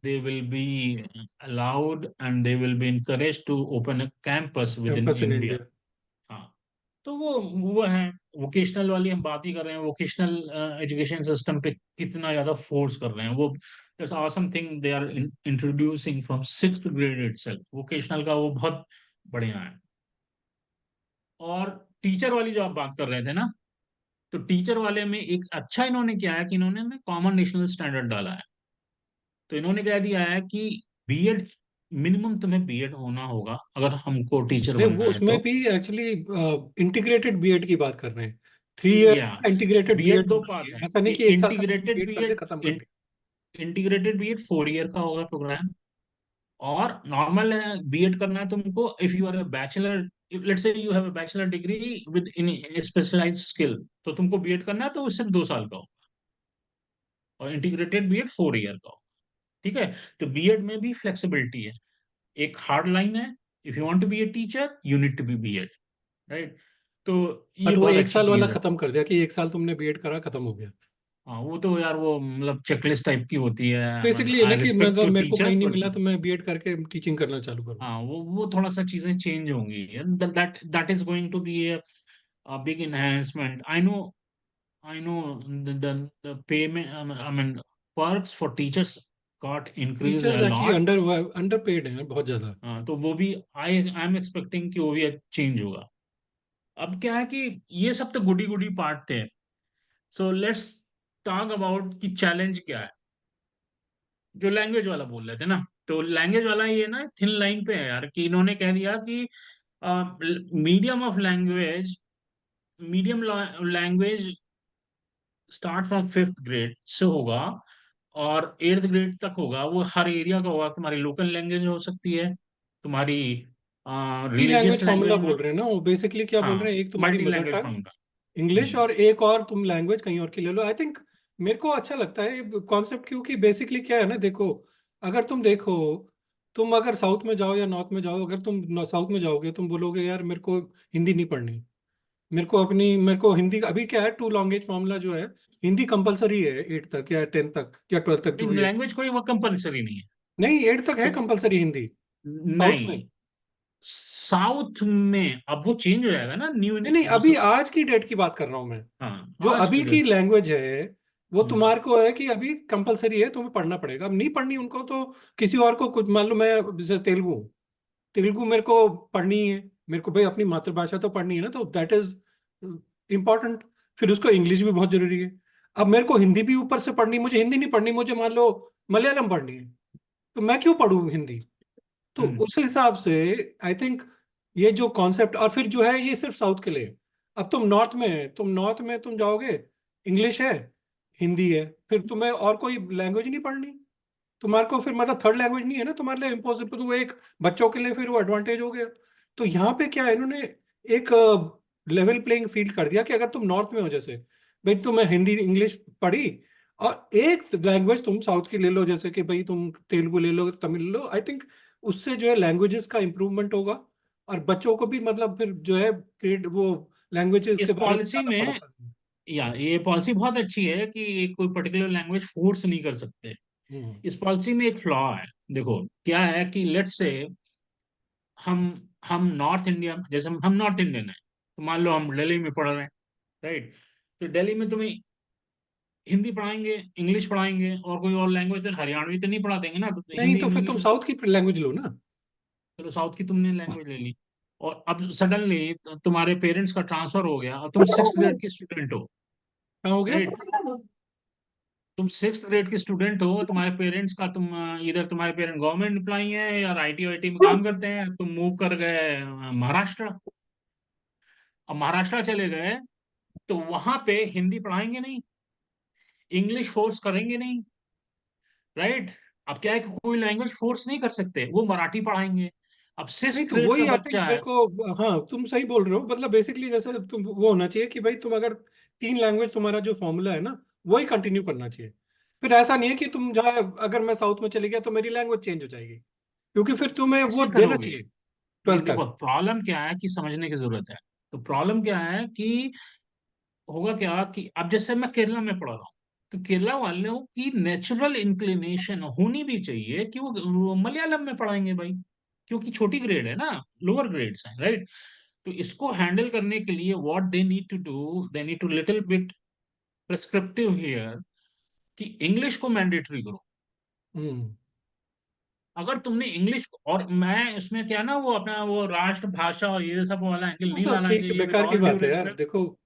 Speaker 1: they will be allowed and they will be encouraged to open a campus within
Speaker 2: campus in
Speaker 1: India।
Speaker 2: India.
Speaker 1: हाँ, तो वो है। वोकेशनल वाली हम बात ही कर रहे हैं, वोकेशनल एजुकेशन सिस्टम पे कितना ज्यादा फोर्स कर रहे हैं वो। That's awesome thing they are introducing from 6th grade itself। Vocational का वो बहुत बढ़िया है। और टीचर वाली जो आप बात कर रहे थे ना, तो टीचर वाले में एक अच्छा इन्होंने किया है कि इन्होंने ना कॉमन नेशनल स्टैंडर्ड डाला है। तो इन्होंने कह दिया है कि बीएड, मिनिमम तुम्हें बीएड होना होगा अगर हमको टीचर
Speaker 2: नहीं, वो
Speaker 1: बनना है
Speaker 2: उसमें
Speaker 1: तो।
Speaker 2: भी एक्चुअली इंटीग्रेटेड बीएड की बात कर रहे हैं। 3 इयर्स
Speaker 1: या
Speaker 2: का इंटीग्रेटेड
Speaker 1: बीएड
Speaker 2: बीएड
Speaker 1: दो
Speaker 2: होना
Speaker 1: पार्ट
Speaker 2: चाहिए,
Speaker 1: है,
Speaker 2: ऐसा नहीं कि एक साल का तुमने
Speaker 1: इंटीग्रेटेड
Speaker 2: बीएड कर दिया,
Speaker 1: बीएड।
Speaker 2: खत्म कर दिया।
Speaker 1: इंटीग्रेटेड बीएड 4 ईयर का होगा प्रोग्राम। और नॉर्मल है बीएड करना है तुमको, if you are a bachelor, let's say you have a bachelor degree with in specialised skill, तो तुमको बीएड करना है तो वो सिर्फ 2 साल का हो। और इंटीग्रेटेड बीएड 4 ईयर का हो। ठीक है। तो बीएड में भी फ्लेक्सिबिलिटी है, एक हार्ड लाइन है, if you want to be a teacher you need to be BEd, right. तो ये
Speaker 2: बट वो
Speaker 1: बहुत
Speaker 2: एक
Speaker 1: अच्छी
Speaker 2: साल वाला
Speaker 1: चीज है।
Speaker 2: खत्म कर दिया कि एक साल तुमने बीएड करा, खत्म हो गया।
Speaker 1: हाँ वो तो यार वो मतलब चेकलिस्ट टाइप की होती है,
Speaker 2: बेसिकली ये ना
Speaker 1: आई
Speaker 2: कि मैं
Speaker 1: रिस्पेक्ट
Speaker 2: अगर
Speaker 1: टू
Speaker 2: मेरे को कहीं
Speaker 1: टीचर्स
Speaker 2: नहीं
Speaker 1: बट
Speaker 2: मिला तो मैं बीएड करके टीचिंग करना चालू करूँ।
Speaker 1: हाँ वो थोड़ा सा चीजें चेंज होंगी, that that is going to be a big enhancement. I know the payment, I mean, perks for teachers got increased
Speaker 2: teachers
Speaker 1: a
Speaker 2: actually
Speaker 1: lot.
Speaker 2: Under paid हैं बहुत ज्यादा।
Speaker 1: हाँ, तो वो भी आई एम एक्सपेक्टिंग कि वो भी चेंज होगा। अब क्या है कि ये सब तो गुडी गुडी पार्ट थे। सो लेट्स टॉक अबाउट कि चैलेंज क्या है, जो लैंग्वेज वाला बोल रहे थे ना। तो लैंग्वेज वाला ये ना थिन लाइन पे है यार, कि इन्होंने कह दिया कि medium of language, medium language start from 5th grade से होगा और 8th ग्रेड तक होगा। वो हर एरिया का होगा, तुम्हारी लोकल लैंग्वेज हो सकती है, तुम्हारी
Speaker 2: three
Speaker 1: religious
Speaker 2: language formula
Speaker 1: language में।
Speaker 2: बोल रहे हैं ना वो, बेसिकली क्या बोल
Speaker 1: हाँ,
Speaker 2: रहे हैं, एक तुम्हारी
Speaker 1: मल्टी
Speaker 2: मदर
Speaker 1: लैंग्वेज
Speaker 2: टंग
Speaker 1: फाउंडर।
Speaker 2: इंग्लिश
Speaker 1: हम्म।
Speaker 2: और एक और तुम लैंग्वेज कहीं और की ले लो। आई थिंक मेरे को अच्छा लगता है कॉन्सेप्ट, क्योंकि बेसिकली क्या है ना, देखो अगर तुम देखो, तुम अगर साउथ में जाओ या नॉर्थ में जाओ, अगर तुम साउथ में जाओगे तुम बोलोगे यार मेरे को हिंदी नहीं पढ़नी, मेरे को हिंदी, अभी क्या है, टू लैंग्वेज फॉर्मूला जो है, हिंदी कंपलसरी है 8 तक या 10 तक या 12 तक जो भी है।
Speaker 1: लैंग्वेज कोई वो कंपलसरी नहीं है।
Speaker 2: नहीं, 8 तक है
Speaker 1: सो
Speaker 2: कंपलसरी हिंदी साउथ में।
Speaker 1: नहीं, साउथ में अब वो चेंज हो जाएगा ना, न्यू।
Speaker 2: नहीं नहीं, अभी आज की डेट की बात कर रहा हूँ मैं।
Speaker 1: हाँ,
Speaker 2: जो
Speaker 1: आज की
Speaker 2: अभी की
Speaker 1: डेट।
Speaker 2: लैंग्वेज है वो
Speaker 1: हम्म।
Speaker 2: तुम्हारे को है कि अभी कंपलसरी है, तुम्हें पढ़ना पड़ेगा। अब नहीं पढ़नी उनको तो किसी और को, कुछ मान लो मैं जैसे तेलुगु हूँ, तेलुगु मेरे को पढ़नी है, मेरे को भाई अपनी मातृभाषा तो पढ़नी है ना, तो दैट इज इम्पोर्टेंट। फिर उसको इंग्लिश भी बहुत जरूरी है। अब मेरे को हिंदी भी ऊपर से पढ़नी, मुझे हिंदी नहीं पढ़नी, मुझे मान लो मलयालम पढ़नी है, तो मैं क्यों पढ़ूँ हिंदी? तो
Speaker 1: हम्म।
Speaker 2: उस हिसाब से आई थिंक ये जो कॉन्सेप्ट, और फिर जो है ये सिर्फ साउथ के लिए। अब तुम नॉर्थ में तुम जाओगे, इंग्लिश है, हिंदी है, फिर तुम्हें और कोई लैंग्वेज नहीं पढ़नी, तुम्हारे को फिर मतलब थर्ड लैंग्वेज नहीं है ना तुम्हारे लिए इम्पॉसिबल, तो वो एक बच्चों के लिए फिर वो एडवांटेज हो गया। तो यहाँ पे क्या है, इन्होंने एक लेवल प्लेइंग फील्ड कर दिया कि अगर तुम नॉर्थ में हो, जैसे भाई तुम्हें हिंदी इंग्लिश पढ़ी, और एक लैंग्वेज तुम साउथ की ले लो, जैसे कि भाई तुम तेलुगु ले लो, तमिल ले लो, आई थिंक उससे जो है लैंग्वेजेस का इम्प्रूवमेंट होगा, और बच्चों को भी मतलब फिर जो है क्रिएट वो लैंग्वेजेस
Speaker 1: इस
Speaker 2: के बारे में
Speaker 1: पॉलिसी
Speaker 2: ज्यादा
Speaker 1: में,
Speaker 2: भरोसा है।
Speaker 1: या ये पॉलिसी बहुत अच्छी है कि कोई पर्टिकुलर लैंग्वेज फोर्स नहीं कर सकते।
Speaker 2: हम्म।
Speaker 1: इस पॉलिसी में एक फ्लॉ है। देखो क्या है कि लेट्स से हम हम नॉर्थ इंडिया, जैसे हम नॉर्थ इंडियन है, तो मान लो हम दिल्ली में पढ़ रहे हैं, राइट। तो दिल्ली में तुम्हें हिंदी पढ़ाएंगे, इंग्लिश पढ़ाएंगे, और कोई और लैंग्वेज तो हरियाणवी तो नहीं पढ़ा देंगे ना, तो
Speaker 2: नहीं
Speaker 1: हिंदी
Speaker 2: तो फिर तुम
Speaker 1: इंग्लिश।
Speaker 2: साउथ की लैंग्वेज लो ना।
Speaker 1: चलो साउथ की तुमने लैंग्वेज ले ली, और अब सडनली तुम्हारे पेरेंट्स का ट्रांसफर हो गया और तुम 6th ग्रेड के स्टूडेंट हो,
Speaker 2: कहाँ हो गया?
Speaker 1: राइट। तुम 6th ग्रेड के स्टूडेंट हो, तुम्हारे पेरेंट्स का, तुम इधर तुम्हारे पेरेंट गवर्नमेंट एम्प्लॉई हैं या आईटी वाईटी में काम करते हैं, तुम मूव कर गए महाराष्ट्र। अब महाराष्ट्र चले गए, तो वहां पे हिंदी पढ़ाएंगे नहीं, इंग्लिश फोर्स करेंगे नहीं, राइट। अब क्या है कि कोई लैंग्वेज फोर्स नहीं कर सकते, वो मराठी पढ़ाएंगे। अब
Speaker 2: नहीं
Speaker 1: सिक्स
Speaker 2: तो
Speaker 1: ग्रेड का
Speaker 2: वही आई थिंक
Speaker 1: बच्चा
Speaker 2: मेरे
Speaker 1: है।
Speaker 2: को, हाँ तुम सही बोल रहे हो, मतलब बेसिकली जैसे तुम वो होना चाहिए कि भाई तुम अगर 3 लैंग्वेज तुम्हारा जो फॉर्मूला है ना, वही कंटिन्यू करना चाहिए। फिर ऐसा नहीं है कि तुम जहाँ, अगर मैं साउथ में चले गया तो मेरी लैंग्वेज चेंज हो जाएगी, क्योंकि फिर तुम्हें वो
Speaker 1: कैसे
Speaker 2: देना
Speaker 1: करोगे?
Speaker 2: चाहिए
Speaker 1: नहीं
Speaker 2: 12th
Speaker 1: देखो,
Speaker 2: तक।
Speaker 1: प्रॉब्लम क्या है कि समझने की जरूरत है। तो प्रॉब्लम क्या है कि होगा क्या कि अब जैसे मैं केरला में पढ़ रहा हूँ, तो केरला वालों की नेचुरल इंक्लिनेशन होनी भी चाहिए कि वो मलयालम में पढ़ाएंगे भाई, क्योंकि छोटी ग्रेड है ना, लोअर ग्रेड्स हैं, राइट। तो इसको हैंडल करने के लिए what they need to do, they need to little bit prescriptive here, कि इंग्लिश को मैंडेटरी करो।
Speaker 2: हम्म।
Speaker 1: अगर तुमने इंग्लिश, और मैं इसमें क्या ना, वो अपना वो राष्ट्रभाषा और ये सब वाला एंगल
Speaker 2: वो
Speaker 1: नहीं
Speaker 2: सब
Speaker 1: लाना
Speaker 2: ठीक है,
Speaker 1: चाहिए, विद
Speaker 2: बेकार की
Speaker 1: ऑल ड्यू
Speaker 2: बात है यार,
Speaker 1: रिस्पेक्ट।
Speaker 2: देखो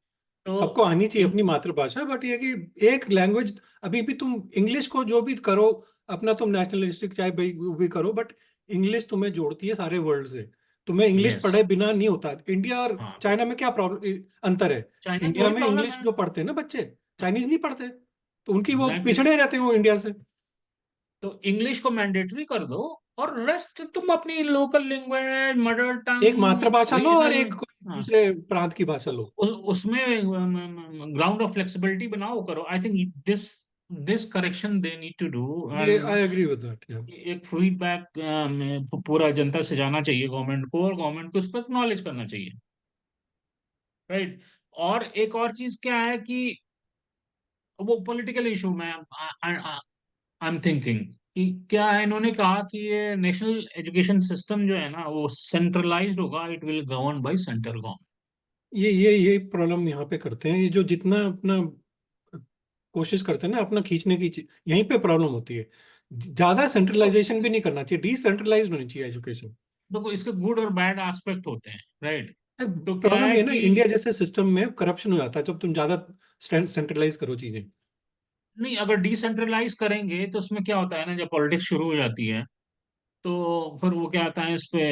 Speaker 1: तो
Speaker 2: सबको आनी चाहिए
Speaker 1: इन,
Speaker 2: अपनी मातृभाषा, बट ये कि एक लैंग्वेज, अभी भी तुम इंग्लिश को जो भी करो अपना, तुम नेशनलिस्टिक चाहे भाई वो भी करो, बट इंग्लिश तुम्हें जोड़ती है सारे वर्ल्ड से। तुम्हें इंग्लिश
Speaker 1: यस।
Speaker 2: पढ़े बिना नहीं होता। इंडिया और
Speaker 1: हाँ, तो
Speaker 2: चाइना में क्या प्रॉब्लम अंतर है?
Speaker 1: चाइना में
Speaker 2: इंडिया
Speaker 1: वही
Speaker 2: में
Speaker 1: प्रॉब्लम
Speaker 2: इंग्लिश
Speaker 1: है।
Speaker 2: जो पढ़ते हैं ना बच्चे, चाइनीज नहीं पढ़ते, तो उनकी वो
Speaker 1: एग्जैक्टली,
Speaker 2: पिछड़े रहते हैं वो इंडिया से।
Speaker 1: तो इंग्लिश को मैंडेटरी कर दो, और रेस्ट तुम अपनी लोकल लैंग्वेज, मदर
Speaker 2: एक मातृभाषा
Speaker 1: टंग,
Speaker 2: लो और
Speaker 1: रीजनल।
Speaker 2: एक कोई
Speaker 1: हाँ,
Speaker 2: दूसरे प्रांत की भाषा लो।
Speaker 1: उसमें ग्राउंड ऑफ फ्लेक्सिबिलिटी बनाओ, करो। I think this this correction they need to do.
Speaker 2: ये
Speaker 1: and
Speaker 2: I agree with that yeah.
Speaker 1: एक फीडबैक पूरा जनता से जाना चाहिए गवर्नमेंट को, और गवर्नमेंट को उस पर एक्नॉलेज करना चाहिए, राइट। और एक और चीज क्या है कि वो पॉलिटिकल इशू में आई एम थिंकिंग कि क्या है, इन्होंने कहा कि ये नेशनल एजुकेशन सिस्टम जो है ना वो सेंट्रलाइज्ड होगा, it will govern by central government.
Speaker 2: ये प्रॉब्लम यहाँ पे करते हैं, ये जो जितना अपना कोशिश करते हैं ना अपना खींचने की यहीं पे प्रॉब्लम होती है। ज्यादा
Speaker 1: देखो,
Speaker 2: सेंट्रलाइजेशन भी नहीं करना चाहिए, डिसेंट्रलाइज होनी चाहिए एजुकेशन।
Speaker 1: देखो इसके गुड और बैड एस्पेक्ट होते हैं, राइट। तो क्या
Speaker 2: प्रॉब्लम
Speaker 1: है
Speaker 2: ये है ना,
Speaker 1: कि
Speaker 2: इंडिया जैसे सिस्टम में करप्शन हो जाता है जब तुम ज्यादा सेंट्रलाइज करो चीजें।
Speaker 1: नहीं, अगर डिसेंट्रलाइज करेंगे तो उसमें क्या होता है ना, जब पॉलिटिक्स शुरू हो जाती है तो फिर वो क्या आता है, इस पे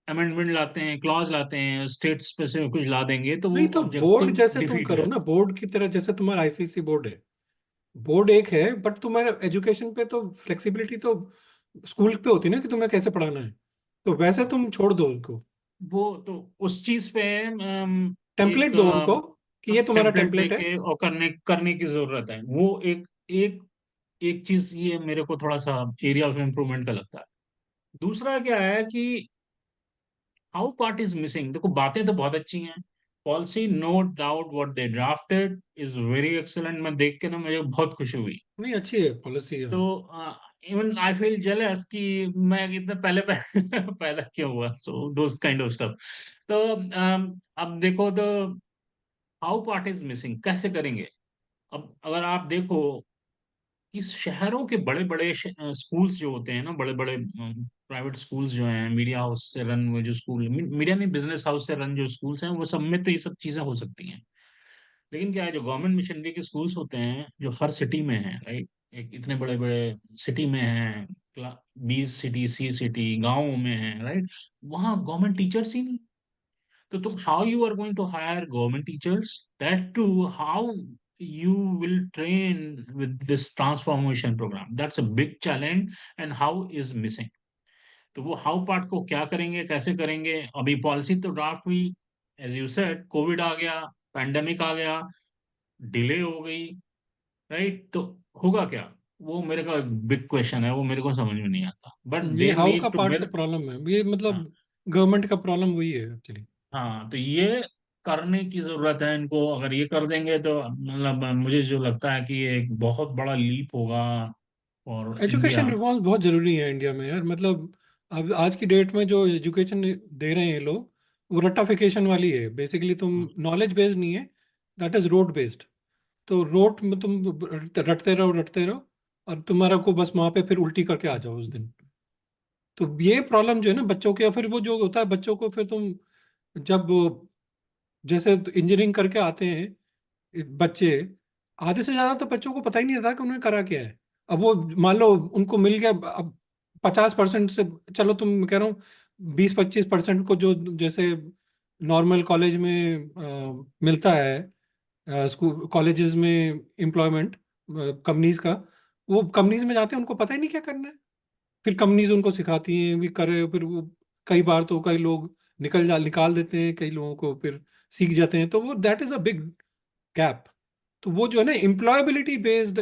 Speaker 1: अमेंडमेंट लाते हैं, क्लॉज लाते हैं, स्टेट्स पे से कुछ ला देंगे, तो वो
Speaker 2: नहीं तो बोर्ड
Speaker 1: ऑब्जेक्टिव
Speaker 2: जैसे तुम
Speaker 1: डिफीट हो
Speaker 2: करो
Speaker 1: जाता
Speaker 2: ना, बोर्ड की तरह, जैसे तुम्हारा आईसीएसई बोर्ड है, बोर्ड एक है, बट तुम्हारे एजुकेशन पे तो फ्लेक्सिबिलिटी तो स्कूल पे होती है ना कि तुम्हें कैसे पढ़ाना है, तो वैसे
Speaker 1: है।
Speaker 2: तुम छोड़ दो उनको।
Speaker 1: वो तो उस चीज पे एक
Speaker 2: टेम्पलेट दो उनको कि ये तुम्हारा
Speaker 1: टेम्पलेट दे
Speaker 2: टेम्पलेट है।
Speaker 1: के और करने करने की जरूरत है। वो एक एक चीज ये मेरे को थोड़ा सा एरिया ऑफ इम्प्रूवमेंट का लगता है। दूसरा क्या है कि हाउ पार्ट इज मिसिंग। देखो बातें तो बहुत अच्छी हैं, policy no doubt what they drafted is very excellent, मैं देख के ना मुझे बहुत खुशी हुई।
Speaker 2: नहीं अच्छी है पॉलिसी।
Speaker 1: तो इवन आई फील जेलस कि मैं इतना पहले पैदा क्यों हुआ, सो दोस्त काइंड ऑफ स्टफ। तो अब देखो तो हाउ पार्ट इज मिसिंग कैसे करेंगे। अब अगर आप देखो कि शहरों के बड़े बड़े स्कूल्स जो होते हैं ना, बड़े बड़े प्राइवेट स्कूल्स जो हैं, मीडिया हाउस से रन हुए जो स्कूल, मीडिया नहीं बिजनेस हाउस से रन जो स्कूल्स हैं, वो सब में तो ये सब चीजें हो सकती हैं। लेकिन क्या है, जो गवर्नमेंट मिशनरी के स्कूल्स होते हैं जो हर सिटी में है, राइट, एक इतने बड़े बड़े सिटी में है, 20 सिटी, 30 सिटी गाँव में है, राइट, वहाँ गवर्नमेंट टीचर्स ही नहीं। तो तुम how you are going to hire government teachers, that too how you will train with this transformation program, that's a big challenge, and how is missing। तो वो हाउ पार्ट को क्या करेंगे, कैसे करेंगे। अभी पॉलिसी तो ड्राफ्ट हुई, एज यू सेड कोविड आ गया, पैंडेमिक आ गया, डिले हो गई, राइट। तो होगा क्या, वो मेरे का बिग क्वेश्चन है, वो मेरे को समझ में नहीं आता, बट
Speaker 2: ये
Speaker 1: दे
Speaker 2: हाउ का
Speaker 1: नीड टू
Speaker 2: पार्ट तो
Speaker 1: मेरे।
Speaker 2: प्रॉब्लम है, ये
Speaker 1: हाँ,
Speaker 2: मतलब गवर्नमेंट का प्रॉब्लम वही है एक्चुअली।
Speaker 1: हाँ, तो ये करने की जरूरत है इनको। अगर ये कर देंगे तो मतलब मुझे जो लगता है कि ये एक बहुत बड़ा लीप होगा फॉर इंडिया।
Speaker 2: एजुकेशन रिफॉर्म बहुत जरूरी है इंडिया में यार, मतलब अब आज की डेट में जो एजुकेशन दे रहे हैं लोग, वो रट्टाफिकेशन वाली है बेसिकली, तुम नॉलेज बेस्ड नहीं है, दैट इज रोड बेस्ड। तो रोड में तुम रटते रहो और तुम्हारा को बस वहां पे फिर उल्टी करके आ जाओ उस दिन। तो ये प्रॉब्लम जो है ना बच्चों के, या फिर वो जो होता है बच्चों को, फिर तुम जब जैसे इंजीनियरिंग करके आते हैं बच्चे, आधे से ज्यादा तो बच्चों को पता ही नहीं रहता कि उन्होंने करा क्या है। अब वो मान लो उनको मिल गया, अब 50% से, चलो तुम कह रहा हूँ 20-25% को जो जैसे नॉर्मल कॉलेज में मिलता है, स्कूल कॉलेजेस में एम्प्लॉयमेंट कंपनीज का, वो कंपनीज में जाते हैं उनको पता ही नहीं क्या करना है। फिर कंपनीज उनको सिखाती हैं भी करे, फिर वो कई बार तो कई लोग निकाल देते हैं कई लोगों को, फिर सीख जाते हैं, तो वो that is a big gap. तो वो जो है ना एम्प्लॉयबिलिटी बेस्ड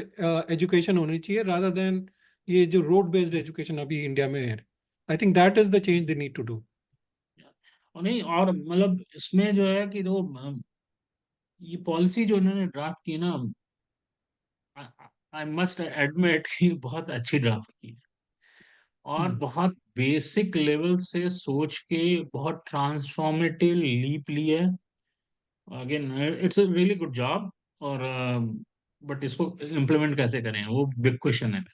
Speaker 2: एजुकेशन होनी चाहिए रादर देन ये जो रोड बेस्ड एजुकेशन अभी इंडिया में है। I think that is the change they need to do.
Speaker 1: और नहीं, और मतलब इसमें जो है कि वो ये पॉलिसी जो इन्होंने ड्राफ्ट की ना, आई मस्ट एडमिट कि बहुत अच्छी ड्राफ्ट की है, और बहुत बेसिक लेवल से सोच के बहुत ट्रांसफॉर्मेटिव लीप ली है। Again it's a really good job. और बट इसको इम्प्लीमेंट कैसे करें, वो बिग क्वेश्चन है।